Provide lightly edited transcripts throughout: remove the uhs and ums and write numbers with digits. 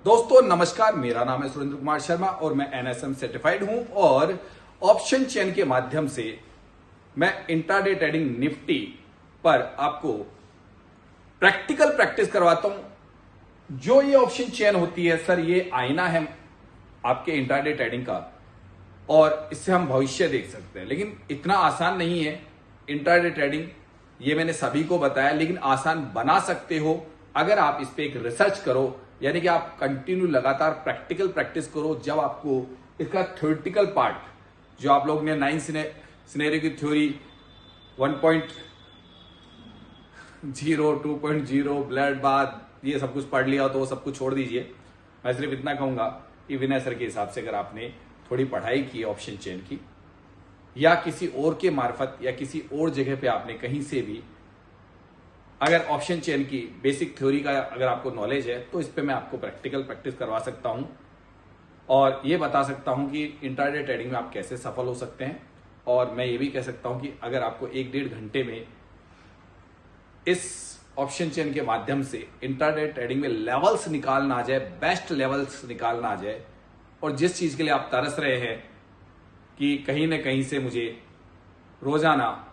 दोस्तों नमस्कार, मेरा नाम है सुरेंद्र कुमार शर्मा और मैं एनएसएम सर्टिफाइड हूं और ऑप्शन चेन के माध्यम से मैं इंट्राडे ट्रेडिंग निफ्टी पर आपको प्रैक्टिकल प्रैक्टिस करवाता हूं। जो ये ऑप्शन चेन होती है सर, ये आईना है आपके इंट्राडे ट्रेडिंग का और इससे हम भविष्य देख सकते हैं, लेकिन इतना आसान नहीं है इंट्राडे ट्रेडिंग। ये मैंने सभी को बताया, लेकिन आसान बना सकते हो अगर आप इस पे एक रिसर्च करो, यानी कि आप कंटिन्यू लगातार प्रैक्टिकल प्रैक्टिस करो। जब आपको इसका थ्योरेटिकल पार्ट जो आप लोग ने 9 सिनेरियो की थ्योरी 1.0 2.0 ब्लड बाथ ये सब कुछ पढ़ लिया हो तो वो सब कुछ छोड़ दीजिए। मैं सिर्फ इतना कहूंगा कि विनय सर के हिसाब से अगर आपने थोड़ी पढ़ाई की है ऑप्शन चेन की, या किसी और के मार्फत या किसी और जगह पे आपने कहीं से भी अगर ऑप्शन चेन की बेसिक थ्योरी का अगर आपको नॉलेज है, तो इस पे मैं आपको प्रैक्टिकल प्रैक्टिस करवा सकता हूं और ये बता सकता हूं कि इंट्राडे ट्रेडिंग में आप कैसे सफल हो सकते हैं। और मैं ये भी कह सकता हूं कि अगर आपको 1-1.5 घंटे में इस ऑप्शन चेन के माध्यम से इंट्राडे ट्रेडिंग में लेवल्स निकालना आ जाए, बेस्ट लेवल्स निकालना आ जाए, और जिस चीज के लिए आप तरस रहे हैं कि कहीं ना कहीं से मुझे रोजाना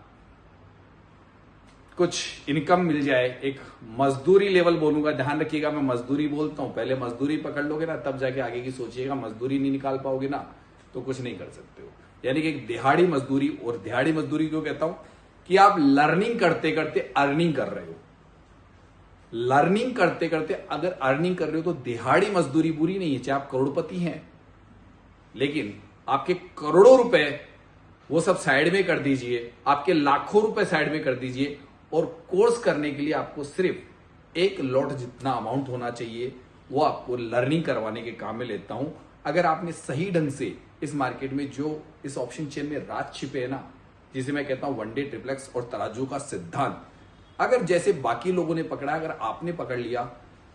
कुछ इनकम मिल जाए, एक मजदूरी लेवल बोलूंगा, ध्यान रखिएगा मैं मजदूरी बोलता हूं, पहले मजदूरी पकड़ लोगे ना तब जाके आगे की सोचिएगा। मजदूरी नहीं निकाल पाओगे ना तो कुछ नहीं कर सकते हो। यानी कि एक दिहाड़ी मजदूरी, और दिहाड़ी मजदूरी क्यों कहता हूं कि आप लर्निंग करते करते अर्निंग कर रहे हो। लर्निंग करते करते अगर अर्निंग कर रहे हो तो दिहाड़ी मजदूरी बुरी नहीं है, चाहे आप करोड़पति हैं, लेकिन आपके करोड़ों रुपए वो सब साइड में कर दीजिए, आपके लाखों रुपए साइड में कर दीजिए, और कोर्स करने के लिए आपको सिर्फ 1 लॉट जितना अमाउंट होना चाहिए वो आपको लर्निंग करवाने के काम में लेता हूं। अगर आपने सही ढंग से इस मार्केट में जो इस ऑप्शन चेन में राज छिपे है ना, जिसे मैं कहता हूं वन डे ट्रिप्लेक्स और तराजू का सिद्धांत, अगर जैसे बाकी लोगों ने पकड़ा अगर आपने पकड़ लिया,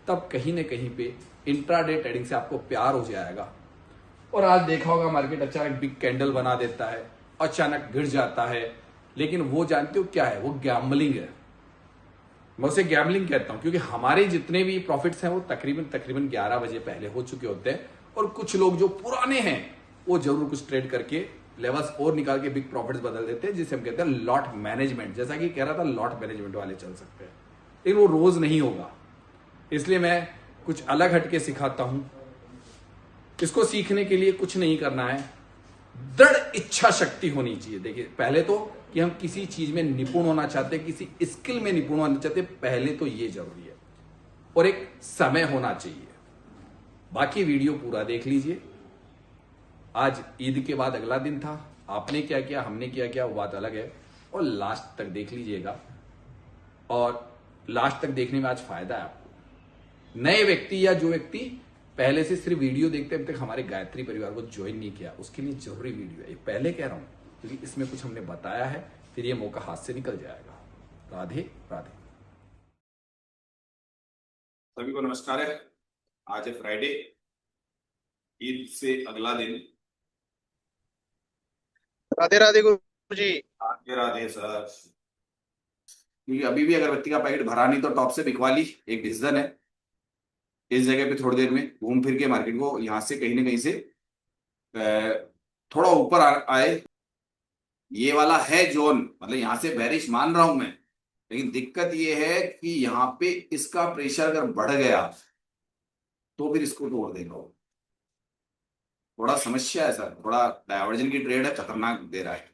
तब कहीं ना कहीं पे इंट्राडे ट्रेडिंग से आपको प्यार हो जाएगा। और आज देखा होगा मार्केट अचानक बिग कैंडल बना देता है, अचानक गिर जाता है, लेकिन वो जानते हो क्या है, वो गैम्बलिंग है। मैं उसे गैम्बलिंग कहता हूं क्योंकि हमारे जितने भी प्रॉफिट्स हैं वो तकरीबन तकरीबन 11 बजे पहले हो चुके होते हैं, और कुछ लोग जो पुराने हैं वो जरूर कुछ ट्रेड करके लेवल्स और निकाल के बिग प्रॉफिट्स बदल देते हैं, जिसे हम कहते हैं लॉट मैनेजमेंट। जैसा कि कह रहा था, लॉट मैनेजमेंट वाले चल सकते हैं, लेकिन वो रोज नहीं होगा। इसलिए मैं कुछ अलग हटके सिखाता हूं। इसको सीखने के लिए कुछ नहीं करना है, दृढ़ इच्छा शक्ति होनी चाहिए। देखिए, पहले तो कि हम किसी चीज में निपुण होना चाहते हैं, किसी स्किल में निपुण होना चाहते हैं, पहले तो ये जरूरी है, और एक समय होना चाहिए। बाकी वीडियो पूरा देख लीजिए। आज ईद के बाद अगला दिन था, आपने क्या किया हमने क्या किया वो बात अलग है, और लास्ट तक देख लीजिएगा। और लास्ट तक देखने में आज फायदा है आपको। नए व्यक्ति या जो व्यक्ति पहले से सिर्फ वीडियो देखते हैं, अब तक हमारे गायत्री परिवार को ज्वाइन नहीं किया, उसके लिए जरूरी वीडियो है। ये पहले कह रहा हूं क्योंकि इसमें कुछ हमने बताया है, फिर ये मौका हाथ से निकल जाएगा। राधे राधे। सभी को नमस्कार है। आज है फ्राइडे, ईद से अगला दिन। राधे राधे गुरु जी। राधे राधे सर। क्योंकि अभी भी अगरबत्ती का पैकेट भरा नहीं तो टॉप से बिकवा ली, एक डिसीजन है। इस जगह पे थोड़ी देर में घूम फिर के मार्केट को यहाँ से कहीं ना कहीं से थोड़ा ऊपर आए। ये वाला है जोन, मतलब यहाँ से बेरिश मान रहा हूं मैं, लेकिन दिक्कत ये है कि यहाँ पे इसका प्रेशर अगर बढ़ गया तो फिर इसको तोड़ देगा वो। थोड़ा समस्या है सर, थोड़ा डायवर्जन की ट्रेड है, खतरनाक दे रहा है।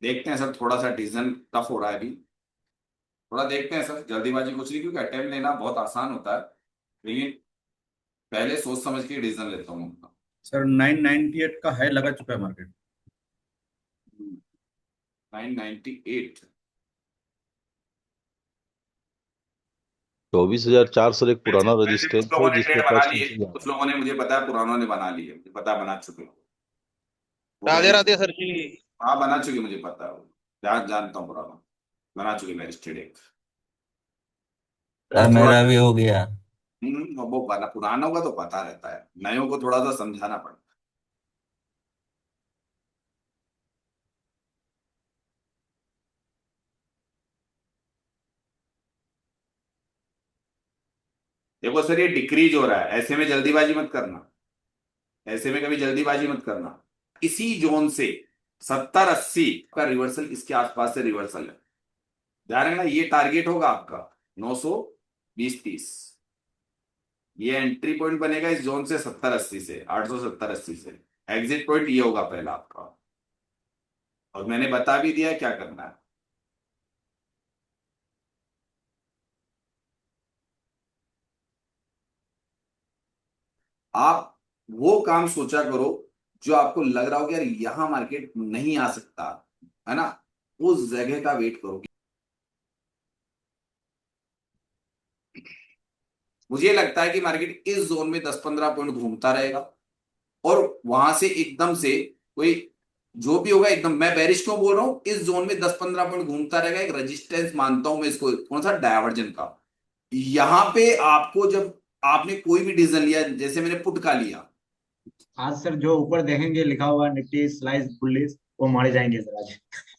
देखते हैं सर, थोड़ा सा डिसीजन टफ हो रहा है अभी। थोड़ा देखते हैं सर, जल्दीबाजी कुछ नहीं, क्योंकि अटेम्प्ट लेना बहुत आसान होता है, लेकिन पहले सोच समझ के डिसीजन लेता हूँ। सर 998 का है, लगा चुका है मार्केट। 998। 24,400 एक पुराना वैसे रेजिस्टेंस कुछ है लोगों ने जिसके ट्रेड बना पास लिए, नीचे जा कुछ रहा लोगों ने, मुझे पता है पुरानों ने बना लिए, मुझे पता है, बना चुके हो। वो राधे मैंने, राधे सर जी। हाँ बना चुके, मुझे पता है वो। जानता हूँ पुराना, बना चुके मेरे ट्रेड एक। और थोड़ा मेरा भी हो गया। वो बना, पुरानों का तो पता रहता है, नयों को थोड़ा सा समझाना पड़ता है। देखो सर, ये डिक्रीज हो रहा है, ऐसे में जल्दीबाजी मत करना, ऐसे में कभी जल्दीबाजी मत करना। इसी जोन से 70-80 का रिवर्सल, इसके आसपास से रिवर्सल है, ध्यान रखना। ये टारगेट होगा आपका 920-30, ये एंट्री पॉइंट बनेगा इस जोन से 70-80 से, 870-80 से। एग्जिट पॉइंट ये होगा पहला आपका, और मैंने बता भी दिया है क्या करना है। आप वो काम सोचा करो जो आपको लग रहा हो कि यार यहां मार्केट नहीं आ सकता, है ना, उस जगह का वेट करो। मुझे लगता है कि मार्केट इस जोन में 10-15 पॉइंट घूमता रहेगा, और वहां से एकदम से कोई जो भी होगा, एकदम, मैं बेरिश क्यों बोल रहा हूं, इस जोन में 10-15 पॉइंट घूमता रहेगा। एक रेजिस्टेंस मानता हूं मैं इसको, कौन सा, डायवर्जन का। यहां पे आपको, जब आपने कोई भी डिसीजन लिया, जैसे मैंने पुट का लिया, आज सर जो ऊपर देखेंगे लिखा हुआ निफ्टी स्लाइस बुलिश, वो मारे जाएंगे सर आज।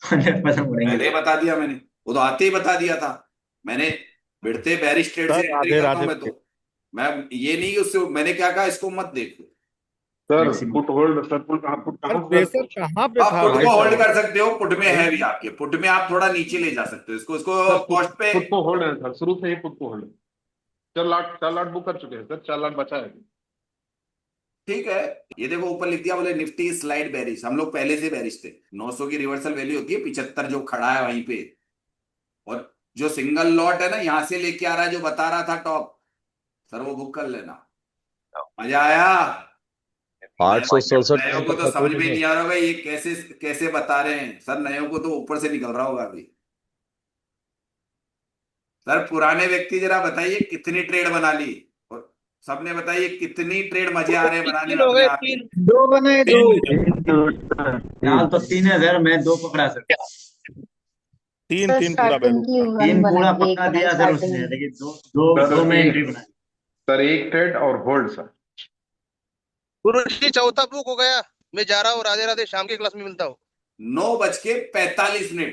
100% उड़ेंगे पहले ही सर। बता दिया मैंने, वो तो आते ही बता दिया था मैंने। भिड़ते बैरिश ट्रेड से सर एंट्री राधे करता हूं राधे। मैं तो। मैं ये नहीं कि उससे, मैंने क्या कहा, इसको मत देखो। Sir maximum. Put hold, sir put कहाँ, पुट सर कहाँ सर? प्रेशर कहाँ पे आप था पुट भाई को होल्ड साहब? कर सकते हो, पुट में है भी सर आपके, पुट में आप थोड़ा नीचे ले जा सकते हो इसको, इसको पुट कॉस्ट पे। पुट को होल्ड है सर, शुरू से ही पुट को होल्ड है। 4 लाख, 4 लाख बुक कर चुके हैं सर, 4 लाख बचा है। ठीक है, ये देखो ऊपर लिख दिया, बोले निफ्टी स्लाइड बेरिश, हम लोग पहले से बेरिश थे। 900 की रिवर्सल वैल्यू होती है 75, जो खड़ा है वहीं पे, और जो सिंगल लॉट है ना, यहां से लेके आ रहा है, जो बता रहा था टॉप, सर वो बुक कर लेना। मजा आया। 867 नयों पॉइंट को तक तो था समझ कोई में नहीं। नहीं आ रहा होगा ये कैसे कैसे बता रहे हैं सर, नयों को तो ऊपर से निकल रहा होगा अभी। सर पुराने व्यक्ति जरा बताइए कितनी ट्रेड बना ली, और सबने बताइए कितनी ट्रेड मजे आ रहे हैं बनाने तीन में हो अपने गए, आप ही। तीन, दो बनाए, दो। फिलहाल तो 3 है सर, मैं 2 पकड़ा सर। तीन सर तीन पूरा स्टार्टिंग वैल्यू ही था। 1 3 पूरा बनाई, एक पक्का बनाई दिया सर स्टार्टिंग उसने, में। लेकिन दो दो दो सर में एक, एंट्री बनाई। सर एक ट्रेड और होल्ड सर। गुरु जी चौथा बुक हो गया। मैं जा रहा हूँ, राधे राधे, शाम की क्लास में मिलता हूँ। 9:45,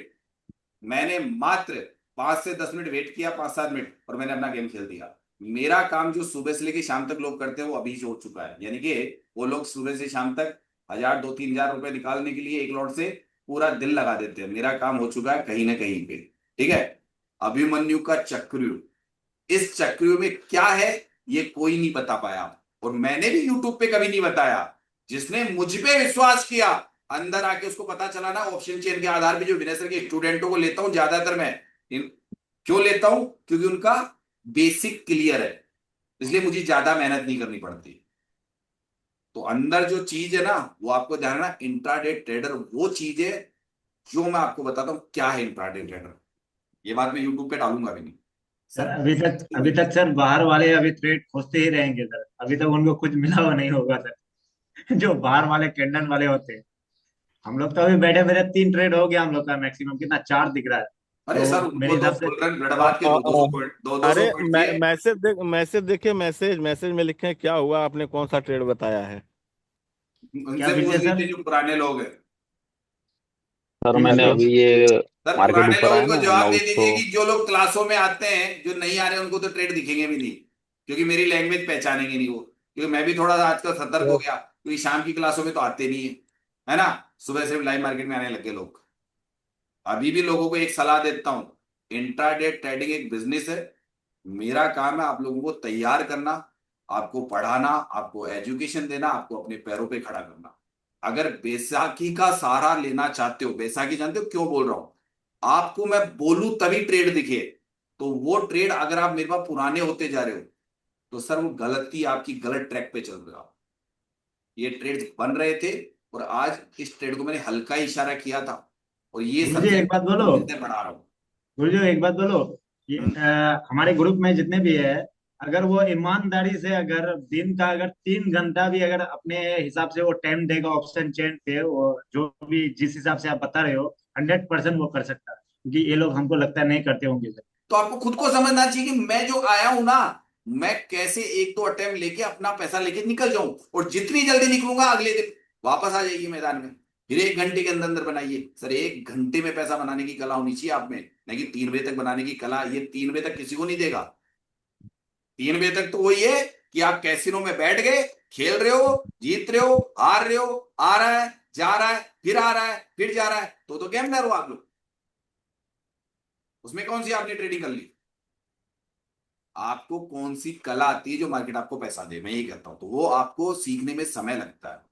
मैंने मात्र 5 से 10 मिनट वेट किया, 5-7 मिनट, और मैंने अपना गेम खेल दिया। मेरा काम जो सुबह से लेकर शाम तक लोग करते हैं वो अभी हो चुका है, यानी कि वो लोग सुबह से शाम तक 1,000, 2-3 हज़ार रुपए निकालने के लिए एक लॉट से पूरा दिन लगा देते हैं। मेरा काम हो चुका है कहीं ना कहीं पे, ठीक है। अभिमन्यु का चक्रव्यूह, इस चक्रव्यूह में क्या है ये कोई नहीं बता पाया, और मैंने भी यूट्यूब पे कभी नहीं बताया। जिसने मुझ पे विश्वास किया, अंदर आके उसको पता चला ना, ऑप्शन चेन के आधार पे जो विनय सर के स्टूडेंटों को लेता हूं ज्यादातर मैं, क्यों लेता हूं, क्योंकि उनका बेसिक क्लियर है, इसलिए मुझे ज्यादा मेहनत नहीं करनी पड़ती। तो अंदर जो चीज है ना, वो आपको ध्यान रखना, इंट्राडे ट्रेडर वो चीज है जो मैं आपको बताता हूं क्या है इंट्राडे ट्रेडर। ये बात मैं यूट्यूब पे डालूंगा भी नहीं सर सर। अभी तक सर बाहर वाले अभी ट्रेड खोजते ही रहेंगे सर, अभी तक उनको कुछ मिला हुआ नहीं होगा सर। जो बाहर वाले कैंडल वाले होते हैं। हम लोग तो अभी बैठे बैठे 3 ट्रेड हो गया हम लोग का, मैक्सिमम कितना 4 दिख रहा है। अरे तो सर उनको मेरे तो हिसाब से फुल रन अ, गड़बाद के अ, 200 पॉइंट, 200 अरे पॉइंट किए। मैसेज देखिए, मैसेज में लिखे हैं, क्या हुआ, आपने कौन सा ट्रेड बताया है? क्या उनसे फिर पूछ से सर? लीजिए जो पुराने लोग हैं। सर जी मैंने बताइए। अभी ये सर मार्केट पुराने ऊपर लोगों आया को ना जवाब नौ दे सौ दीजिए कि जो लोग क्लासों में आते हैं, जो नहीं आ रहे उनको तो ट्रेड दिखेंगे भी नहीं, क्योंकि मेरी लैंग्वेज पहचानेंगे नहीं वो। क्योंकि मैं भी थोड़ा सा आजकल सतर्क हो गया, क्योंकि शाम की क्लासों में तो आते नहीं है ना, सुबह से लाइव मार्केट में आने लगे लोग। अभी भी लोगों को एक सलाह देता हूं, इंट्राडे ट्रेडिंग एक बिजनेस है। मेरा काम है आप लोगों को तैयार करना, आपको पढ़ाना, आपको एजुकेशन देना, आपको अपने पैरों पे खड़ा करना। अगर बैसाखी का सहारा लेना चाहते हो, बैसाखी जानते हो क्यों बोल रहा हूं, आपको मैं बोलूं तभी ट्रेड दिखे, तो वो ट्रेड अगर आप मेरे पास पुराने होते जा रहे हो, तो सर वो गलती, आपकी गलत ट्रैक पे चल रहे हो आप। ये ट्रेड बन रहे थे, और आज इस ट्रेड को मैंने हल्का इशारा किया था, और ये गुरुजी एक सब्जेक्ट बात बोलो। धीरे धीरे बढ़ा रहा हूं। गुरुजी एक बात बोलो। ये हम्म। हमारे ग्रुप में जितने भी है, अगर वो ईमानदारी से, अगर दिन का अगर 3 घंटा भी अगर अपने हिसाब से वो टाइम देगा ऑप्शन चेन पे, वो जो भी जिस हिसाब से आप बता रहे हो, 100% वो कर सकता है, क्योंकि ये लोग हमको लगता है नहीं करते होंगे सर। तो आपको खुद को समझना चाहिए कि मैं जो आया हूं ना, मैं कैसे 1-2 अटेम्प्ट लेके अपना पैसा लेके निकल जाऊं, और जितनी जल्दी निकलूंगा अगले दिन वापस आ जाइए मैदान में, फिर 1 घंटे के अंदर अंदर बनाइए। सर 1 घंटे में पैसा बनाने की कला होनी चाहिए आप में, नहीं कि 3 बजे तक बनाने की कला, ये 3 बजे तक किसी को नहीं देगा। 3 बजे तक तो वही है कि आप कैसीनो में बैठ गए, खेल रहे हो, जीत रहे हो, हार रहे हो, आ रहा है, जा रहा है, फिर आ रहा है, फिर जा रहा है, तो गैम्बलर हो आप लोग। उसमें कौन सी आपने ट्रेडिंग कर ली? आपको कौन सी कला आती है जो मार्केट आपको पैसा दे? मैं यही कहता हूं, तो वो आपको सीखने में समय लगता है।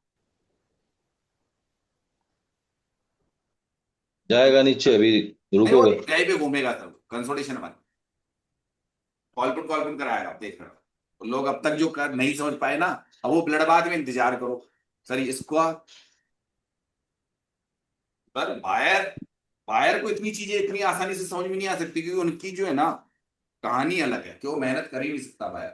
जाएगा नीचे अभी, नहीं, वो रुकोगे? ऊंचाई पे घूमेगा सर, कंसोलिडेशन वाला कॉल पुट कराएगा, आप देख रहे हो। तो लोग अब तक जो कर नहीं समझ पाए ना, अब वो ब्लड बाथ में इंतजार करो सर इसको। पर बायर बायर को इतनी चीजें इतनी आसानी से समझ में नहीं आ सकती, क्योंकि उनकी जो है ना कहानी अलग है कि वो मेहनत कर ही नहीं सकता बायर।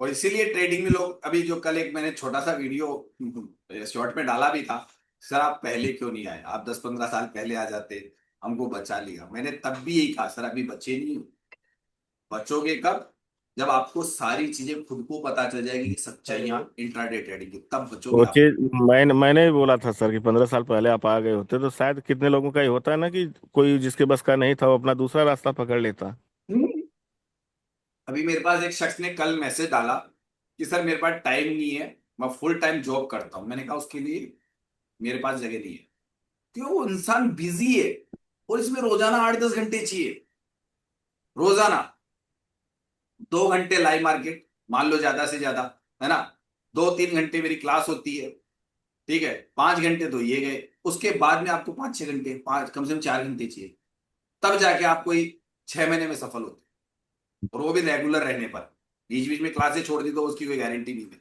और इसीलिए ट्रेडिंग में लोग, अभी जो कल एक मैंने छोटा सा वीडियो शॉर्ट में डाला भी था, सर आप पहले क्यों नहीं आए, आप 10-15 साल पहले आ जाते, हमको बचा लिया। मैंने तब भी यही कहा, सर अभी बचे नहीं हो। बचोगे कब? जब आपको सारी चीजें खुद को पता चल जाएगी कि सच्चाइयां इंट्राडे ट्रेडिंग की, तब बचोगे वो आप। चीज मैंने भी बोला था सर कि 15 साल पहले आप आ गए होते तो शायद कितने लोगों का ही होता है ना कि कोई जिसके बस का नहीं था वो अपना दूसरा रास्ता पकड़ लेता। हम्म। अभी मेरे पास एक शख्स ने कल मैसेज डाला कि सर मेरे पास टाइम नहीं है, मैं फुल टाइम जॉब करता हूं। मैंने कहा उसके लिए मेरे पास जगह नहीं है, क्यों? वो इंसान बिजी है और इसमें रोजाना 8-10 घंटे चाहिए, रोजाना 2 घंटे लाइव मार्केट, मान लो ज्यादा से ज्यादा, है ना, 2-3 घंटे मेरी क्लास होती है, ठीक है, 5 घंटे तो ये गए, उसके बाद में आपको 5-6 घंटे, पांच कम से कम 4 घंटे चाहिए, तब जाके आप कोई 6 महीने में सफल होते हैं। और वो भी रेगुलर रहने पर। बीच बीच में क्लासेस छोड़ दी तो उसकी कोई गारंटी नहीं है।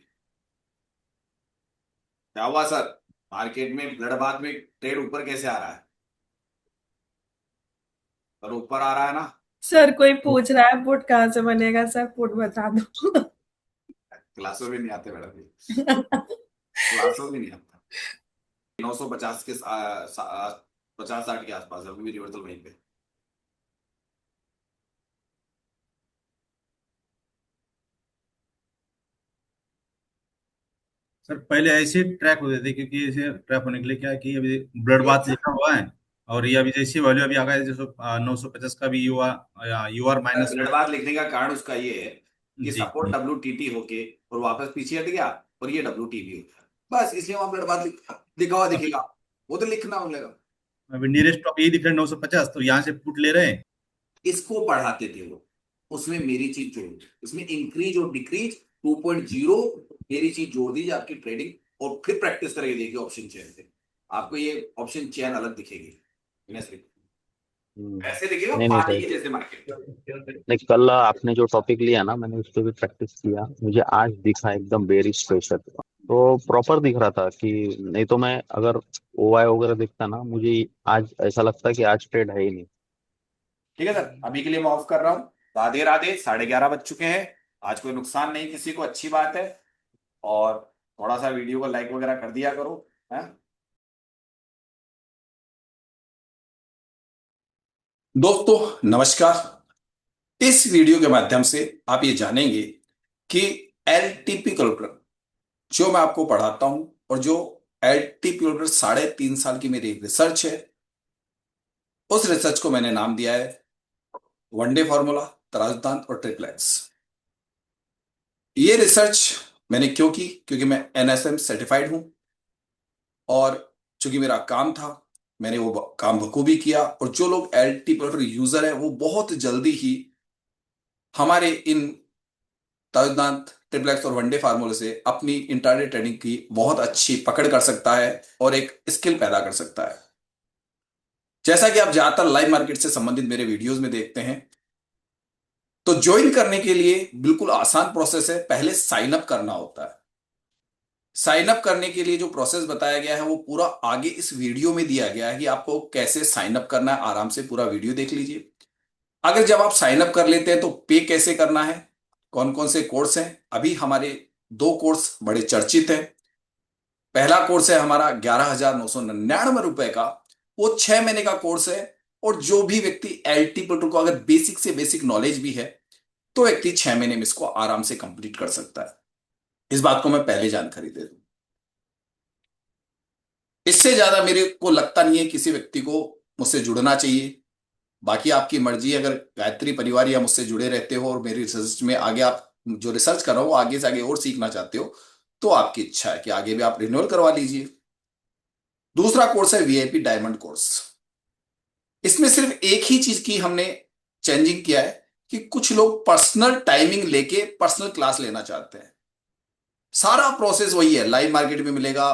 क्या हुआ सर, मार्केट में ब्लड बाथ में ट्रेड ऊपर कैसे आ रहा है? सर ऊपर आ रहा है ना। सर कोई पूछ रहा है पुट कहाँ से बनेगा, सर पुट बता दो। क्लासों में नहीं आते मैडम जी, क्लासों में नहीं आता। 950 के 50-60 के आसपास है, अभी भी रिवर्सल वहीं पे। सर पहले ऐसे ट्रैक होते थे, क्योंकि ऐसे ट्रैक होने के लिए क्या है कि अभी ब्लड बाथ लिखा हुआ है, और ये अभी जैसी वैल्यू अभी आ गया है, जैसे 950 का भी you are minus blood bath लिखने का कारण उसका ये है कि जी सपोर्ट जी। WTT होके और वापस पीछे हट गया और ये WTB हो गया, बस इसलिए वहां ब्लड बाथ लिखा हुआ दिखेगा, वो तो लिखना होगा। अभी नियरेस्ट टॉप यही दिख रहा है 950, तो यहाँ से पुट ले रहे हैं। इसको पढ़ाते थे वो, उसमें मेरी चीज जोड़ दी, इसमें इंक्रीज और डिक्रीज 2.0 मेरी चीज जोड़ दी आपकी ट्रेडिंग। और फिर प्रैक्टिस करके देखिए ऑप्शन चेन से, आपको ये ऑप्शन चेन अलग दिखेगी, ऐसे दिखेगा नहीं नहीं पानी के सही। जैसे मार्केट। नहीं, कल आपने जो टॉपिक लिया ना, मैंने उस पर भी प्रैक्टिस किया, मुझे आज दिखा एकदम बेरिश प्रेशर, तो प्रॉपर दिख रहा था कि नहीं तो मैं अगर ओवाई वगैरह दिखता ना, मुझे आज ऐसा लगता कि आज ट्रेड है ही नहीं। ठीक है सर, अभी के लिए मैं ऑफ कर रहा हूँ। राधे राधे, 11:30 बज चुके हैं। आज कोई नुकसान नहीं किसी को, अच्छी बात है। और थोड़ा सा वीडियो को लाइक वगैरह कर दिया करो, है। दोस्तों नमस्कार। इस वीडियो के माध्यम से आप ये जानेंगे कि LTP कैलकुलेटर जो मैं आपको पढ़ाता हूं, और जो LTP कैलकुलेटर 3.5 साल की मेरी एक रिसर्च है, उस रिसर्च को मैंने नाम दिया है वनडे फॉर्मूला, तराजदान और ट्रिपलेट्स। ये रिसर्च मैंने क्यों की? क्योंकि मैं NSM सर्टिफाइड हूं, और चूंकि मेरा काम था, मैंने वो काम बखूबी किया। और जो लोग LTP कैलकुलेटर यूजर है वो बहुत जल्दी ही हमारे इन तराजदान, ट्रिपलेट्स और वनडे फार्मूले से अपनी इंट्राडे ट्रेडिंग की बहुत अच्छी पकड़ कर सकता है और एक स्किल पैदा कर सकता है। जैसा कि आप ज्यादातर लाइव मार्केट से संबंधित मेरे वीडियोस में देखते हैं, तो ज्वाइन करने के लिए बिल्कुल आसान प्रोसेस है। पहले साइन अप करना होता है। साइन अप करने के लिए जो प्रोसेस बताया गया है वो पूरा आगे इस वीडियो में दिया गया है कि आपको कैसे साइन अप करना है। आराम से पूरा वीडियो देख लीजिए। अगर जब आप साइन अप कर लेते हैं तो पे कैसे करना है, कौन कौन से कोर्स हैं। अभी हमारे 2 कोर्स बड़े चर्चित हैं। पहला कोर्स है हमारा 11,999 रुपए का, वो 6 महीने का कोर्स है। और जो भी व्यक्ति LTP कैलकुलेटर को अगर बेसिक से बेसिक नॉलेज भी है तो व्यक्ति 6 महीने में इसको आराम से कंप्लीट कर सकता है। इस बात को मैं पहले जानकारी दे दूं। इससे ज्यादा मेरे को लगता नहीं है किसी व्यक्ति को मुझसे जुड़ना चाहिए। बाकी आपकी मर्जी, अगर गायत्री परिवार या मुझसे जुड़े रहते हो और मेरी रिसर्च में आगे आप जो रिसर्च कर रहा हो आगे से आगे और सीखना चाहते हो, तो आपकी इच्छा है कि आगे भी आप रिन्यूअल करवा लीजिए। दूसरा कोर्स है वीआईपी डायमंड कोर्स। इसमें सिर्फ एक ही चीज की हमने चेंजिंग किया है कि कुछ लोग पर्सनल टाइमिंग लेके पर्सनल क्लास लेना चाहते हैं। सारा प्रोसेस वही है, लाइव मार्केट में मिलेगा,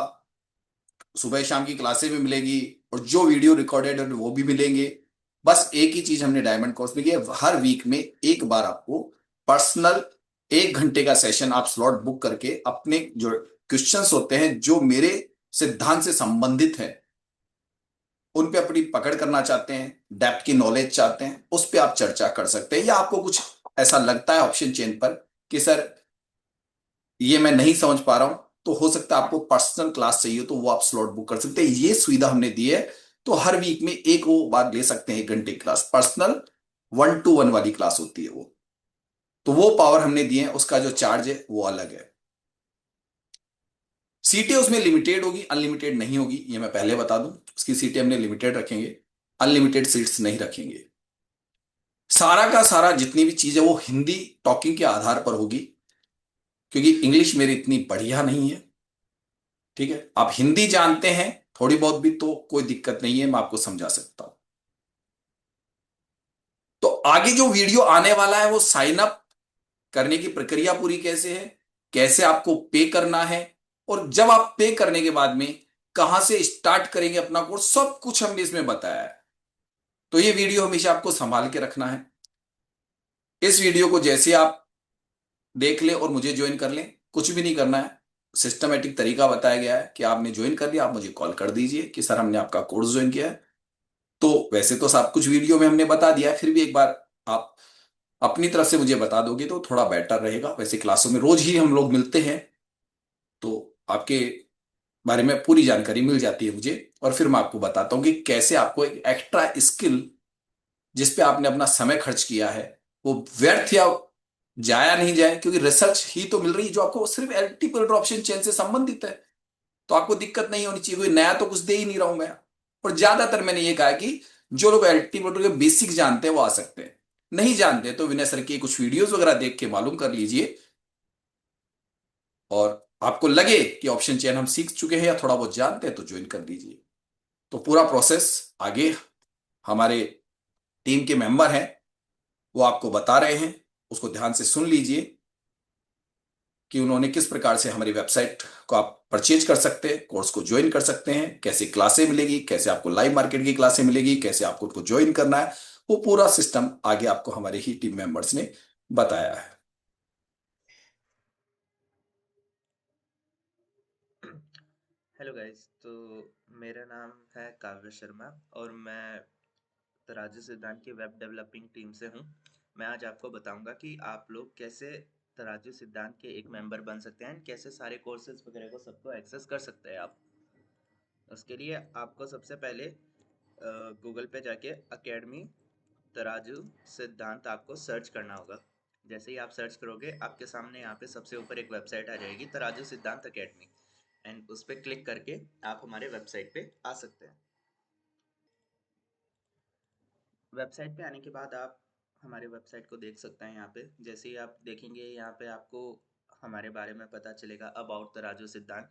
सुबह शाम की क्लासेस में मिलेगी, और जो वीडियो रिकॉर्डेड है वो भी मिलेंगे। बस एक ही चीज हमने डायमंड कोर्स में की है, हर वीक में एक बार आपको पर्सनल 1 घंटे का सेशन आप स्लॉट बुक करके अपने जो क्वेश्चंस होते हैं जो मेरे सिद्धांत से संबंधित है उन पे अपनी पकड़ करना चाहते हैं, डेप्थ की नॉलेज चाहते हैं, उस पे आप चर्चा कर सकते हैं। या आपको कुछ ऐसा लगता है ऑप्शन चेन पर कि सर ये मैं नहीं समझ पा रहा हूं, तो हो सकता है आपको पर्सनल क्लास चाहिए, तो वो आप स्लॉट बुक कर सकते हैं। ये सुविधा हमने दी है। तो हर वीक में एक वो बार ले सकते हैं, 1 घंटे की क्लास, पर्सनल 1-to-1 वाली क्लास होती है वो। तो वो पावर हमने दी है, उसका जो चार्ज है वो अलग है। सीटें उसमें लिमिटेड होगी, अनलिमिटेड नहीं होगी, ये मैं पहले बता दूं। उसकी सीटें हमने लिमिटेड रखेंगे, अनलिमिटेड सीट्स नहीं रखेंगे। सारा का सारा जितनी भी चीज है वो हिंदी टॉकिंग के आधार पर होगी, क्योंकि इंग्लिश मेरी इतनी बढ़िया नहीं है। ठीक है, आप हिंदी जानते हैं थोड़ी बहुत भी तो कोई दिक्कत नहीं है, मैं आपको समझा सकता हूं। तो आगे जो वीडियो आने वाला है वो साइन अप करने की प्रक्रिया पूरी कैसे है, कैसे आपको पे करना है, और जब आप पे करने के बाद में कहां से स्टार्ट करेंगे अपना कोर्स, सब कुछ हमने इसमें बताया है। तो ये वीडियो हमेशा आपको संभाल के रखना है। इस वीडियो को जैसे आप देख लें और मुझे ज्वाइन कर लें, कुछ भी नहीं करना है, सिस्टमेटिक तरीका बताया गया है कि आपने ज्वाइन कर लिया, आप मुझे कॉल कर दीजिए कि सर हमने आपका कोर्स ज्वाइन किया है। तो वैसे तो सब कुछ वीडियो में हमने बता दिया है, फिर भी एक बार आप अपनी तरफ से मुझे बता दोगे तो थोड़ा बेटर रहेगा। वैसे क्लासों में रोज ही हम लोग मिलते हैं, तो आपके बारे में पूरी जानकारी मिल जाती है मुझे, और फिर मैं आपको बताता हूँ कि कैसे आपको एक एक्स्ट्रा स्किल जिस पे आपने अपना समय खर्च किया है वो व्यर्थ या जाया नहीं जाए, क्योंकि रिसर्च ही तो मिल रही है जो आपको सिर्फ एल्टीपल ड्रॉपशिन चेन से संबंधित है। तो आपको दिक्कत नहीं होनी चाहिए, कोई नया तो कुछ दे ही नहीं रहा हूं मैं। और ज्यादातर मैंने ये कहा है कि जो लोग एल्टीपल के बेसिक जानते हैं वो आ सकते हैं, नहीं जानते तो विनय सर की कुछ वीडियोस वगैरह देख के मालूम कर लीजिए, और आपको लगे कि ऑप्शन चेन हम सीख चुके हैं या थोड़ा बहुत जानते हैं तो ज्वाइन कर लीजिए। तो पूरा प्रोसेस आगे हमारे टीम के मेंबर हैं वो आपको बता रहे हैं, उसको ध्यान से सुन लीजिए कि उन्होंने किस प्रकार से हमारी वेबसाइट को आप परचेज कर सकते हैं, कोर्स को ज्वाइन कर सकते हैं, कैसे क्लासें मिलेगी, कैसे आपको लाइव मार्केट की क्लासें मिलेगी, कैसे आपको उनको ज्वाइन करना है, वो पूरा सिस्टम आगे आपको हमारे ही टीम मेंबर्स ने बताया है। हेलो गाइस, तो मेरा नाम है काव्य शर्मा और मैं तराजू सिद्धांत की वेब डेवलपिंग टीम से हूँ। मैं आज आपको बताऊंगा कि आप लोग कैसे तराजू सिद्धांत के एक मेंबर बन सकते हैं, कैसे सारे कोर्सेज वगैरह को सबको एक्सेस कर सकते हैं आप। उसके लिए आपको सबसे पहले गूगल पे जाके अकेडमी तराजू सिद्धांत आपको सर्च करना होगा। जैसे ही आप सर्च करोगे आपके सामने यहाँ पे सबसे ऊपर एक वेबसाइट आ जाएगी, तराजू सिद्धांत अकेडमी, एंड उस पर क्लिक करके आप हमारे वेबसाइट पे आ सकते हैं। वेबसाइट पे आने के बाद आप हमारे वेबसाइट को देख सकते हैं। यहाँ पे जैसे ही आप देखेंगे यहाँ पे आपको हमारे बारे में पता चलेगा, अबाउट तराजू सिद्धांत,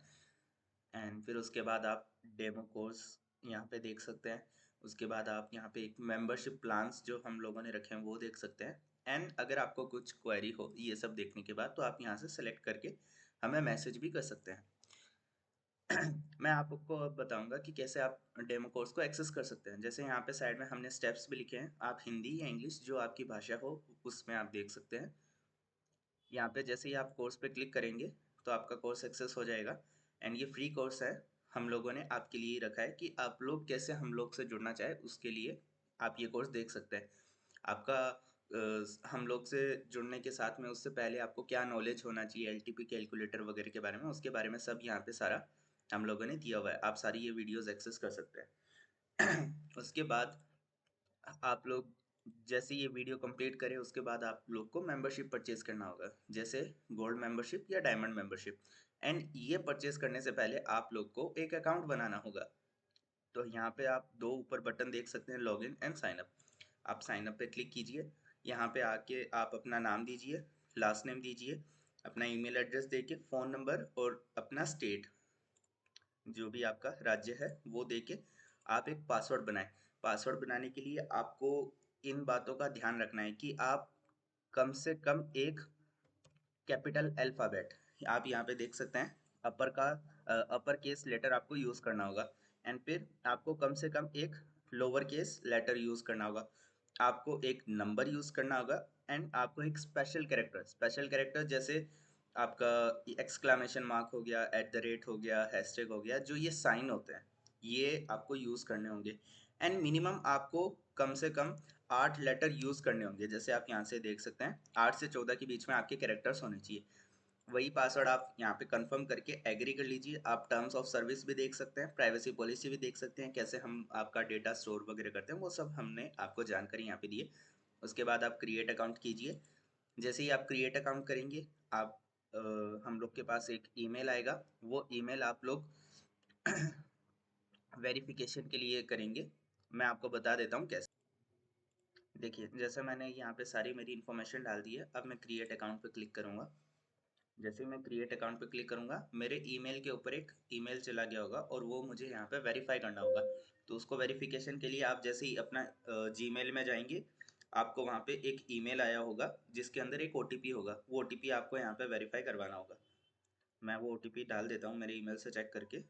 एंड फिर उसके बाद आप डेमो कोर्स यहाँ पे देख सकते हैं। उसके बाद आप यहाँ पे एक मेंबरशिप प्लान्स जो हम लोगों ने रखे हैं वो देख सकते हैं। एंड अगर आपको कुछ क्वेरी हो ये सब देखने के बाद तो आप यहाँ से सेलेक्ट करके हमें मैसेज भी कर सकते हैं। मैं आपको अब बताऊंगा कि कैसे आप डेमो कोर्स को एक्सेस कर सकते हैं। जैसे यहाँ पे साइड में हमने स्टेप्स भी लिखे हैं, आप हिंदी या इंग्लिश जो आपकी भाषा हो उसमें आप देख सकते हैं। यहाँ पे जैसे ही आप कोर्स पे क्लिक करेंगे तो आपका कोर्स एक्सेस हो जाएगा। एंड ये फ्री कोर्स है, हम लोगों ने आपके लिए रखा है कि आप लोग कैसे हम लोग से जुड़ना चाहे उसके लिए आप ये कोर्स देख सकते हैं। आपका हम लोग से जुड़ने के साथ में उससे पहले आपको क्या नॉलेज होना चाहिए एलटीपी कैलकुलेटर वगैरह के बारे में, उसके बारे में सब यहाँ पे सारा हम लोगों ने दिया हुआ है। आप सारी ये वीडियोस एक्सेस कर सकते हैं। उसके बाद आप लोग जैसे ये वीडियो कंप्लीट करें उसके बाद आप लोग को मेंबरशिप परचेज करना होगा, जैसे गोल्ड मेंबरशिप या डायमंड मेंबरशिप। एंड ये परचेज करने से पहले आप लोग को एक अकाउंट बनाना होगा। तो यहाँ पे आप दो ऊपर बटन देख सकते हैं, लॉगिन एंड साइन अप। आप साइन अप पे क्लिक कीजिए। यहाँ पे आके आप अपना नाम दीजिए, लास्ट नेम दीजिए, अपना ईमेल एड्रेस देके, फ़ोन नंबर और अपना स्टेट जो भी आपका राज्य है वो देके आप एक पासवर्ड बनाएं। पासवर्ड बनाने के लिए आपको इन बातों का ध्यान रखना है कि आप कम से कम एक कैपिटल अल्फ़ाबेट, आप यहाँ पे देख सकते हैं अपर केस लेटर आपको यूज़ करना होगा, एंड फिर आपको कम से कम एक लोअर केस लेटर यूज़ करना होगा, आपको एक नंबर यूज़ करना होगा, एंड आपको एक स्पेशल कैरेक्टर जैसे आपका एक्सक्लामेशन मार्क हो गया, एट द रेट हो गया, हैशटैग हो गया, जो ये साइन होते हैं ये आपको यूज़ करने होंगे। एंड मिनिमम आपको कम से कम 8 लेटर यूज़ करने होंगे। जैसे आप यहाँ से देख सकते हैं 8 से 14 के बीच में आपके कैरेक्टर्स होने चाहिए। वही पासवर्ड आप यहाँ पे कंफर्म करके एग्री कर लीजिए। आप टर्म्स ऑफ सर्विस भी देख सकते हैं, प्राइवेसी पॉलिसी भी देख सकते हैं, कैसे हम आपका डेटा स्टोर वगैरह करते हैं, वो सब हमने आपको जानकारी यहाँ पे दी है। उसके बाद आप क्रिएट अकाउंट कीजिए। जैसे ही आप क्रिएट अकाउंट करेंगे आप हम लोग के पास एक ईमेल आएगा, वो ईमेल आप लोग वेरिफिकेशन के लिए करेंगे। मैं आपको बता देता हूँ कैसे। देखिए जैसे मैंने यहाँ पे सारी मेरी इन्फॉर्मेशन डाल दी है, अब मैं क्रिएट अकाउंट पे क्लिक करूँगा। जैसे ही मैं क्रिएट अकाउंट पे क्लिक करूँगा मेरे ईमेल के ऊपर एक ईमेल चला गया होगा और वो मुझे यहाँ पे वेरीफाई करना होगा। तो उसको वेरिफिकेशन के लिए आप जैसे ही अपना जीमेल में जाएंगे आपको वहाँ पे एक ईमेल आया होगा जिसके अंदर एक ओटीपी होगा, वो ओटीपी आपको यहाँ पे वेरीफाई करवाना होगा। मैं वो ओटीपी डाल देता हूँ मेरे ईमेल से चेक करके।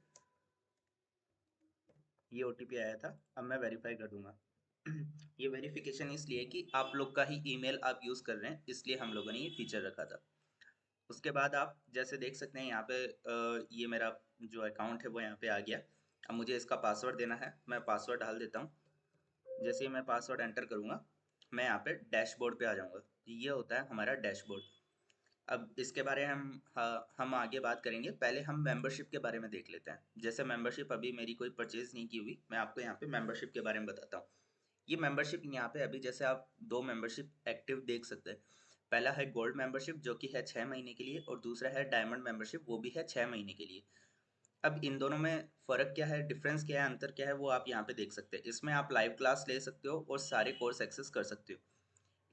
ये ओटीपी आया था, अब मैं वेरीफाई कर दूंगा। ये वेरिफिकेशन इसलिए कि आप लोग का ही ईमेल आप यूज़ कर रहे हैं, इसलिए हम लोगों ने ये फीचर रखा था। उसके बाद आप जैसे देख सकते हैं यहाँ पे ये मेरा जो अकाउंट है वो यहाँ पे आ गया। अब मुझे इसका पासवर्ड देना है, मैं पासवर्ड डाल देता हूँ। जैसे ही मैं पासवर्ड एंटर करूँगा मैं यहाँ पे डैशबोर्ड पे आ जाऊँगा। ये होता है हमारा डैशबोर्ड। अब इसके बारे में हम आगे बात करेंगे, पहले हम मेंबरशिप के बारे में देख लेते हैं। जैसे मेंबरशिप अभी मेरी कोई परचेज नहीं की हुई, मैं आपको यहाँ पे मेंबरशिप के बारे में बताता हूँ। ये मेंबरशिप यहाँ पे अभी जैसे आप 2 मेंबरशिप एक्टिव देख सकते हैं। पहला है गोल्ड मेंबरशिप जो कि है 6 महीने के लिए, और दूसरा है डायमंड मेंबरशिप, वो भी है 6 महीने के लिए। अब इन दोनों में फ़र्क क्या है, डिफरेंस क्या है, अंतर क्या है, वो आप यहाँ पे देख सकते हैं। इसमें आप लाइव क्लास ले सकते हो और सारे कोर्स एक्सेस कर सकते हो।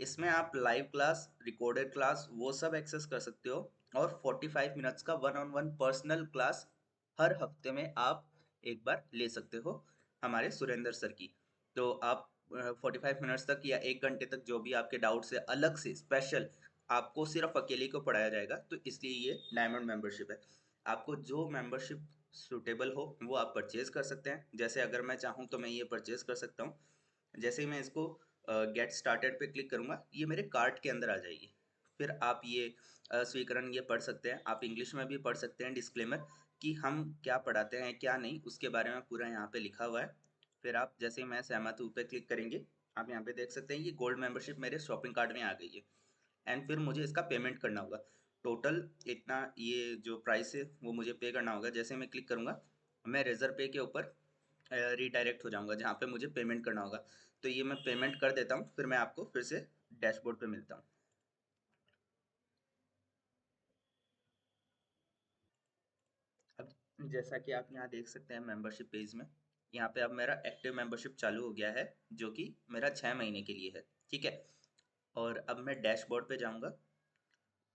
इसमें आप लाइव क्लास, रिकॉर्डेड क्लास वो सब एक्सेस कर सकते हो, और 45 मिनट्स का one on one personal class हर हफ्ते में आप एक बार ले सकते हो हमारे सुरेंद्र सर की। तो आप 45 मिनट्स तक या 1 घंटे तक जो भी आपके डाउट्स है अलग से स्पेशल आपको सिर्फ अकेले को पढ़ाया जाएगा। तो इसलिए ये डायमंड मेंबरशिप है। आपको जो मेंबरशिप सूटेबल हो वो आप परचेज कर सकते हैं। जैसे अगर मैं चाहूँ तो मैं ये परचेज कर सकता हूँ। जैसे ही मैं इसको गेट स्टार्टेड पे क्लिक करूँगा ये मेरे कार्ट के अंदर आ जाएगी। फिर आप ये स्वीकरण ये पढ़ सकते हैं, आप इंग्लिश में भी पढ़ सकते हैं डिस्क्लेमर कि हम क्या पढ़ाते हैं क्या नहीं, उसके बारे में पूरा यहाँ पे लिखा हुआ है। फिर आप जैसे ही मैं सहमत हूँ पे क्लिक करेंगे आप यहाँ पे देख सकते हैं ये गोल्ड मेंबरशिप मेरे शॉपिंग कार्ट में आ गई है। एंड फिर मुझे इसका पेमेंट करना होगा। टोटल इतना ये जो प्राइस है वो मुझे पे करना होगा। जैसे मैं क्लिक करूँगा मैं रेजर पे के ऊपर रीडायरेक्ट हो जाऊंगा जहाँ पे मुझे पेमेंट करना होगा। तो ये मैं पेमेंट कर देता हूँ, फिर मैं आपको फिर से डैशबोर्ड पे मिलता हूँ। अब जैसा कि आप यहाँ देख सकते हैं मेंबरशिप पेज में, यहाँ पे अब मेरा एक्टिव मेंबरशिप चालू हो गया है जो कि मेरा 6 महीने के लिए है। ठीक है, और अब मैं डैशबोर्ड पे जाऊँगा।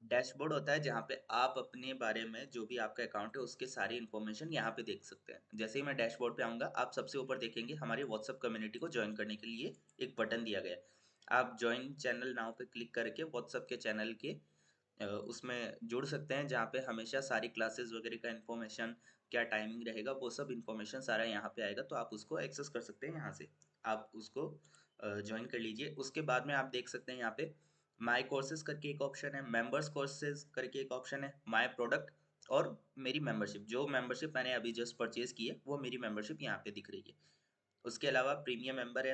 डैशबोर्ड होता है जहाँ पे आप अपने बारे में जो भी आपका अकाउंट है उसके सारी इन्फॉर्मेशन यहाँ पे देख सकते हैं। जैसे ही मैं डैशबोर्ड पे आऊँगा आप सबसे ऊपर देखेंगे हमारी व्हाट्सएप कम्युनिटी को ज्वाइन करने के लिए एक बटन दिया गया है। आप ज्वाइन चैनल नाउ पे क्लिक करके व्हाट्सएप के चैनल के उसमें जुड़ सकते हैं जहाँ पे हमेशा सारी क्लासेस वगैरह का इन्फॉर्मेशन, क्या टाइमिंग रहेगा, वो सब इन्फॉर्मेशन सारा यहाँ पे आएगा। तो आप उसको एक्सेस कर सकते हैं, यहाँ से आप उसको ज्वाइन कर लीजिए। उसके बाद में आप देख सकते हैं यहाँ पे माई कोर्सेज करके एक ऑप्शन है, मेंबर्स कोर्सेज करके एक ऑप्शन है, माई प्रोडक्ट और मेरी मेंबरशिप। जो मेंबरशिप मैंने अभी जस्ट परचेज की है वो मेरी मेंबरशिप यहाँ पे दिख रही है। उसके अलावा प्रीमियम मेंबर है,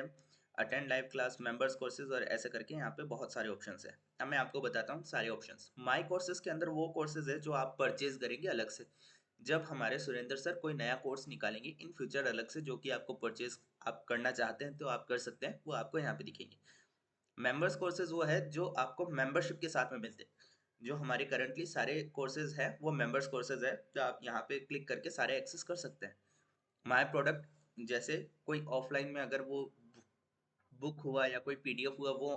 attend live class, members courses और ऐसे करके यहाँ पे बहुत सारे ऑप्शंस हैं। अब मैं आपको बताता हूँ सारे ऑप्शंस। माई कोर्सेज के अंदर वो कोर्सेज है जो आप परचेज करेंगे अलग से। जब हमारे सुरेंद्र सर कोई नया कोर्स निकालेंगे इन फ्यूचर अलग से जो कि आपको परचेज आप करना चाहते हैं तो आप कर सकते हैं, वो आपको यहाँ पे दिखेंगे। मेंबर्स कोर्सेज वो है जो आपको मेंबरशिप के साथ में मिलते हैं। जो हमारे करंटली सारे कोर्सेज हैं वो मेंबर्स कोर्सेज है, जो आप यहाँ पे क्लिक करके सारे एक्सेस कर सकते हैं। माय प्रोडक्ट जैसे कोई ऑफलाइन में अगर वो बुक हुआ या कोई पीडीएफ हुआ वो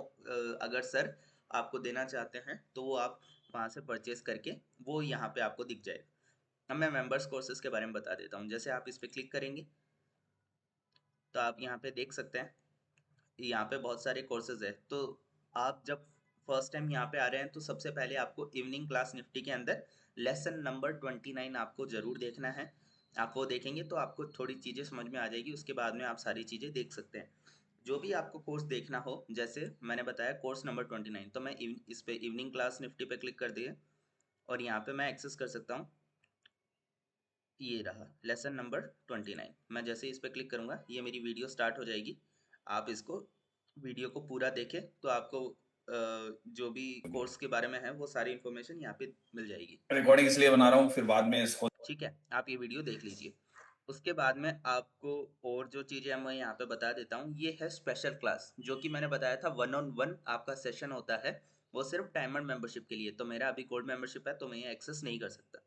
अगर सर आपको देना चाहते हैं तो वो आप वहाँ से परचेज करके वो यहाँ पे आपको दिख जाएगा। अब मैं मेंबर्स कोर्सेज के बारे में बता देता हूँ। जैसे आप इस पर क्लिक करेंगे तो आप यहाँ पे देख सकते हैं, यहाँ पे बहुत सारे कोर्सेज है। तो आप जब फर्स्ट टाइम यहाँ पे आ रहे हैं तो सबसे पहले आपको इवनिंग क्लास निफ्टी के अंदर लेसन नंबर 29 आपको जरूर देखना है। आप वो देखेंगे तो आपको थोड़ी चीज़ें समझ में आ जाएगी, उसके बाद में आप सारी चीज़ें देख सकते हैं। जो भी आपको कोर्स देखना हो, जैसे मैंने बताया कोर्स नंबर 29, तो मैं इस पे इवनिंग क्लास निफ्टी पे क्लिक कर दिए और यहाँ पे मैं एक्सेस कर सकता हूँ। ये रहा लेसन नंबर 29। मैं जैसे इस पे क्लिक करूँगा ये मेरी वीडियो स्टार्ट हो जाएगी। आप इसको वीडियो को पूरा देखें तो आपको जो भी कोर्स के बारे में है वो सारी इन्फॉर्मेशन यहाँ पे मिल जाएगी। रिकॉर्डिंग इसलिए बना रहा हूँ, फिर बाद में इसको ठीक है, आप ये वीडियो देख लीजिए। उसके बाद में आपको और जो चीज़ें मैं यहाँ पे बता देता हूँ, ये है स्पेशल क्लास, जो कि मैंने बताया था 1-on-1 आपका सेशन होता है, वो सिर्फ डायमंड मेंबरशिप के लिए। तो मेरा अभी गोल्ड मेंबरशिप है तो मैं ये एक्सेस नहीं कर सकता।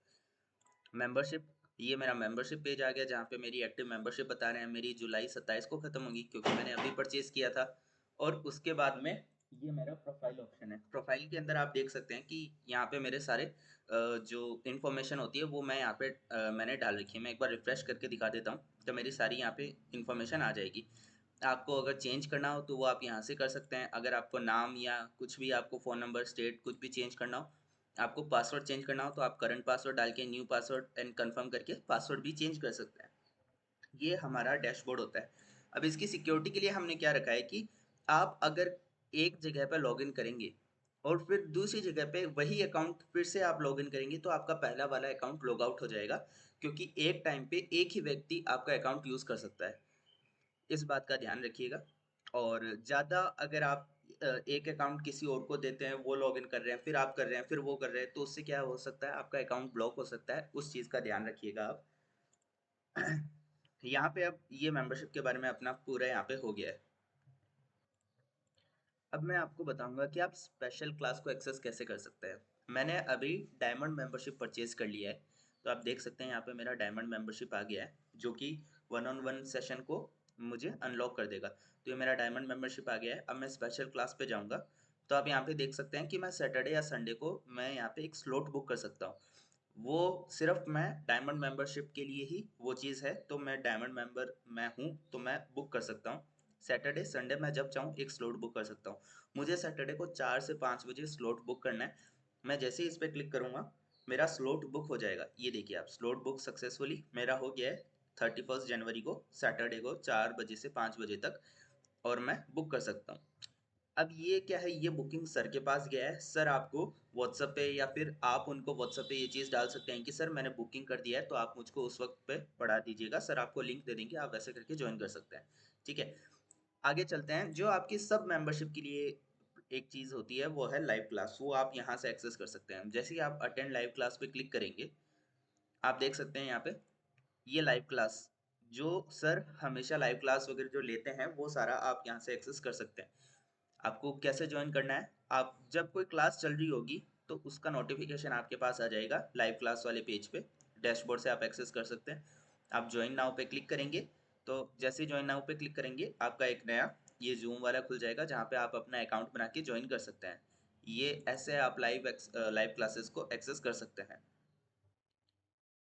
मेंबरशिप, ये मेरा मेंबरशिप पेज आ गया जहाँ पे मेरी एक्टिव मेंबरशिप बता रहे हैं। मेरी जुलाई 27 को ख़त्म होगी क्योंकि मैंने अभी परचेज़ किया था। और उसके बाद में ये मेरा प्रोफाइल ऑप्शन है। प्रोफाइल के अंदर आप देख सकते हैं कि यहाँ पे मेरे सारे जो इन्फॉर्मेशन होती है वो मैं यहाँ पे मैंने डाल रखी है। मैं एक बार रिफ्रेश करके दिखा देता हूँ तो मेरी सारी यहाँ पे इन्फॉर्मेशन आ जाएगी। आपको अगर चेंज करना हो तो वो आप यहाँ से कर सकते हैं। अगर आपको नाम या कुछ भी, आपको फ़ोन नंबर, स्टेट कुछ भी चेंज करना हो, आपको पासवर्ड चेंज करना हो तो आप करंट पासवर्ड डाल के न्यू पासवर्ड एंड कंफर्म करके पासवर्ड भी चेंज कर सकते हैं। ये हमारा डैशबोर्ड होता है। अब इसकी सिक्योरिटी के लिए हमने क्या रखा है कि आप अगर एक जगह पर लॉगिन करेंगे और फिर दूसरी जगह पे वही अकाउंट फिर से आप लॉगिन करेंगे तो आपका पहला वाला अकाउंट लॉग आउट हो जाएगा, क्योंकि एक टाइम पे एक ही व्यक्ति आपका अकाउंट यूज़ कर सकता है। इस बात का ध्यान रखिएगा। और ज़्यादा अगर आप एक अकाउंट किसी और को देते हैं, वो लॉगिन कर रहे हैं, फिर आप कर रहे हैं, फिर वो कर रहे हैं, तो उससे क्या हो सकता है, आपका अकाउंट ब्लॉक हो सकता है। उस चीज़ का ध्यान रखिएगा आप। यहाँ पे अब ये मेंबरशिप के बारे में अपना पूरा यहाँ पे हो गया है। अब मैं आपको बताऊंगा कि आप स्पेशल क्लास को एक्सेस कैसे कर सकते हैं। मैंने अभी डायमंड मेंबरशिप परचेज कर लिया है, तो आप देख सकते हैं यहाँ पे मेरा डायमंड मेंबरशिप आ गया है, जो कि 1-on-1 सेशन को मुझे अनलॉक कर देगा। तो ये मेरा डायमंड मेंबरशिप आ गया है। अब मैं स्पेशल क्लास पे जाऊँगा तो आप यहाँ पे देख सकते हैं कि मैं सैटरडे या संडे को मैं यहाँ पे एक स्लॉट बुक कर सकता हूँ। वो सिर्फ मैं डायमंड मेंबरशिप के लिए ही वो चीज़ है। तो मैं डायमंड मेंबर मैं हूँ तो मैं बुक कर सकता हूँ। सैटरडे संडे मैं जब चाहूँ एक स्लॉट बुक कर सकता हूँ। मुझे सैटरडे को 4 से 5 बजे स्लॉट बुक करना है। मैं जैसे ही इस पर क्लिक करूँगा मेरा स्लॉट बुक हो जाएगा। ये देखिए आप, स्लॉट बुक सक्सेसफुली मेरा हो गया है 31 जनवरी को, सैटरडे को 4 बजे से 5 बजे तक, और मैं बुक कर सकता हूँ। अब ये क्या है, ये बुकिंग सर के पास गया है। सर आपको व्हाट्सएप पे या फिर आप उनको व्हाट्सएप पे ये चीज़ डाल सकते हैं कि सर मैंने बुकिंग कर दिया है तो आप मुझको उस वक्त पे पढ़ा दीजिएगा। सर आपको लिंक दे देंगे, आप वैसे करके ज्वाइन कर सकते हैं। ठीक है, आगे चलते हैं। जो आपकी सब मेंबरशिप के लिए एक चीज़ होती है वो है लाइव क्लास। वो आप यहाँ से एक्सेस कर सकते हैं। जैसे ही आप अटेंड लाइव क्लास पे क्लिक करेंगे, आप देख सकते हैं यहाँ पे ये लाइव क्लास, जो सर हमेशा लाइव क्लास वगैरह जो लेते हैं वो सारा आप यहाँ से एक्सेस कर सकते हैं। आपको कैसे ज्वाइन करना है, आप जब कोई क्लास चल रही होगी तो उसका नोटिफिकेशन आपके पास आ जाएगा लाइव क्लास वाले पेज पे। डैशबोर्ड से आप एक्सेस कर सकते हैं। आप ज्वाइन नाउ पे क्लिक करेंगे तो जैसे ही ज्वाइन नाउ पे क्लिक करेंगे आपका एक नया ये जूम वाला खुल जाएगा जहाँ पे आप अपना अकाउंट बना के ज्वाइन कर सकते हैं। ये ऐसे आप लाइव क्लासेस को एक्सेस कर सकते हैं।